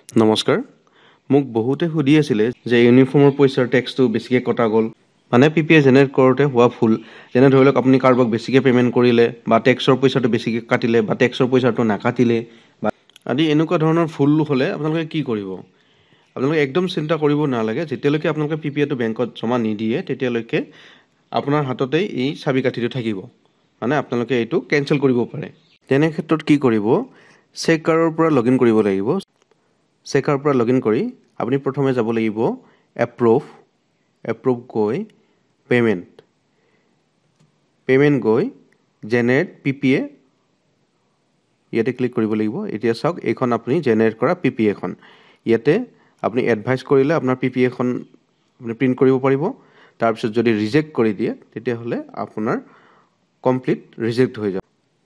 নমস্কাৰ মোক বহুতে সুধি আছিল যে ইউনিফৰ্মৰ পইচাৰ টেক্সটো বেছিকৈ কটা গ'ল মানে পিপিএ জেনেৰেট কৰোঁতে হোৱা ভুল যেনে ধৰি লওক আপুনি কাৰোবাক বেছিকৈ পে'মেণ্ট কৰিলে বা টেক্সৰ পইচাটো বেছিকৈ কাটিলে বা টেক্সৰ পইচাটো নাকাটিলে বা আদি এনেকুৱা ধৰণৰ ভুল হ'লে আপোনালোকে কি কৰিব আপোনালোকে একদম চিন্তা কৰিব নালাগে যেতিয়ালৈকে আপোনালোকে পিপিএটো বেংকত জমা নিদিয়ে তেতিয়ালৈকে আপোনাৰ হাততেই এই চাবি কাঠিটো থাকিব মানে আপোনালোকে এইটো কেনচেল কৰিব পাৰে তেনে ক্ষেত্ৰত কি কৰিব চেকাৰৰ পৰা লগইন কৰিব লাগিব চেকাৰ পৰা লগইন কৰি আপুনি প্ৰথমে যাব লাগিব এপ্ৰুভ গৈ পেমেণ্ট গৈ জেনেৰেট পিপিএ ইয়াতে ক্লিক কৰিব লাগিব এতিয়া চাওক এইখন আপুনি জেনেৰেট কৰা পিপিএখন ইয়াতে আপুনি এডভাইচ কৰিলে আপোনাৰ পিপিএখন আপুনি প্ৰিণ্ট কৰিব পাৰিব তাৰপিছত যদি ৰিজেক্ট কৰি দিয়ে তেতিয়াহ'লে আপোনাৰ কমপ্লিট ৰিজেক্ট হৈ যাব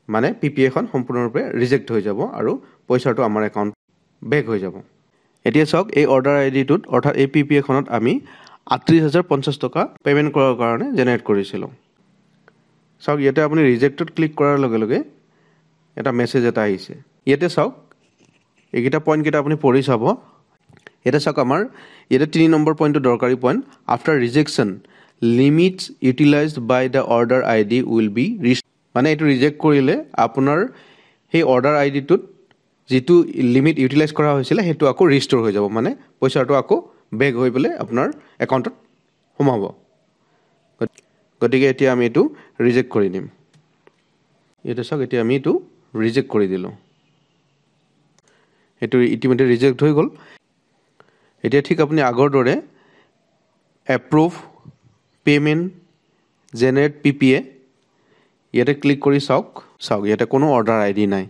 মানে পিপিএখন সম্পূৰ্ণৰূপে ৰিজেক্ট হৈ যাব আৰু পইচাটো আমাৰ একাউণ্ট বেক হৈ যাব এতিয়া চাওক এই অৰ্ডাৰ আইডিটোত অৰ্থাৎ এই পিপিএখনত আমি ৩৮,০৫০ টকা পে'মেণ্ট কৰাৰ কাৰণে জেনেৰেট কৰিছিলোঁ চাওক ইয়াতে আপুনি ৰিজেক্টত ক্লিক কৰাৰ লগে লগে এটা মেছেজ এটা আহিছে ইয়াতে চাওক এইকেইটা পইণ্টকেইটা আপুনি পঢ়ি চাব ইয়াতে চাওক আমাৰ ইয়াতে ৩ নম্বৰ পইণ্টটো দৰকাৰী point after rejection limits utilized by the order I D will be মানে এইটো ৰিজেক্ট কৰিলে আপোনাৰ সেই অৰ্ডাৰ আই ডিটোত যিটো লিমিট ইউটিলাইজ কৰা হৈছিলে সেইটো আকৌ ৰিষ্ট'ৰ হৈ যাব মানে পইচাটো আকৌ বেক হৈ পেলাই আপোনাৰ একাউণ্টত সোমাব গতিকে এতিয়া আমি এইটো ৰিজেক্ট কৰি দিম এইটো চাওক এতিয়া আমি এইটো ৰিজেক্ট কৰি দিলোঁ এইটো ইতিমধ্যে ৰিজেক্ট হৈ গ'ল এতিয়া ঠিক আপুনি আগৰ দৰে এপ্ৰুভ পে'মেণ্ট জেনেৰেট পিপিএ ইয়াতে ক্লিক কৰি চাওক ইয়াতে কোনো অৰ্ডাৰ আই ডি নাই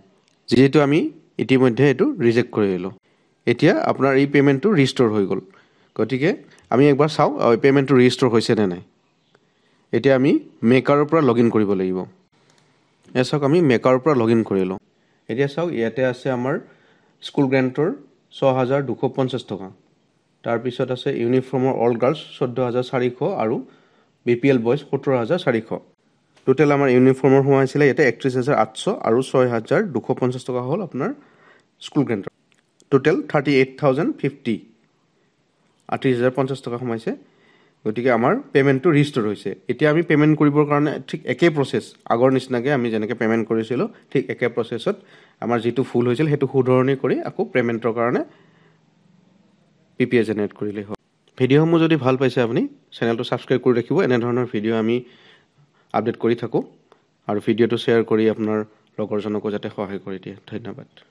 যিহেতু আমি ইতিমধ্যে এইটো ৰিজেক্ট কৰি দিলোঁ এতিয়া আপোনাৰ এই পে'মেণ্টটো ৰিষ্ট'ৰ হৈ গ'ল গতিকে আমি একবাৰ চাওঁ পে'মেণ্টটো ৰিষ্ট'ৰ হৈছে নে নাই এতিয়া আমি মেকাৰৰ পৰা লগইন কৰিব লাগিব এয়া চাওক আমি মেকাৰৰ পৰা লগইন কৰিলোঁ এতিয়া চাওক ইয়াতে আছে আমাৰ স্কুল গ্ৰেণ্টৰ ৬,২৫০ টকা তাৰপিছত আছে ইউনিফৰ্মৰ অল গাৰ্লছ ১৪,৪০০ আৰু BPL বয়জ ১৭,৪০০ টোটেল আমাৰ ইউনিফৰ্মৰ সোমাইছিলে ইয়াতে ৩১,৮০০ আৰু ৬,২৫০ টকা হ'ল আপোনাৰ স্কুল গ্ৰেণ্টৰ টোটেল 38,050 ৩৮,০৫০ টকা সোমাইছে গতিকে আমাৰ পে'মেণ্টটো ৰিষ্ট'ৰ হৈছে এতিয়া আমি পে'মেণ্ট কৰিবৰ কাৰণে ঠিক একে প্ৰচেছ আগৰ নিচিনাকৈ আমি যেনেকৈ পে'মেণ্ট কৰিছিলোঁ ঠিক একে প্ৰচেছত আমাৰ যিটো ভুল হৈছিল সেইটো শুধৰণি কৰি আকৌ পে'মেণ্টৰ কাৰণে পিপিএ জেনেৰেট কৰিলেই হ'ল ভিডিঅ'সমূহ যদি ভাল পাইছে আপুনি চেনেলটো ছাবস্ক্ৰাইব কৰি ৰাখিব এনেধৰণৰ ভিডিঅ' আমি আপডেট কৰি থাকোঁ আৰু ভিডিঅ'টো শ্বেয়াৰ কৰি আপোনাৰ লগৰজনকো যাতে সহায় কৰি দিয়ে ধন্যবাদ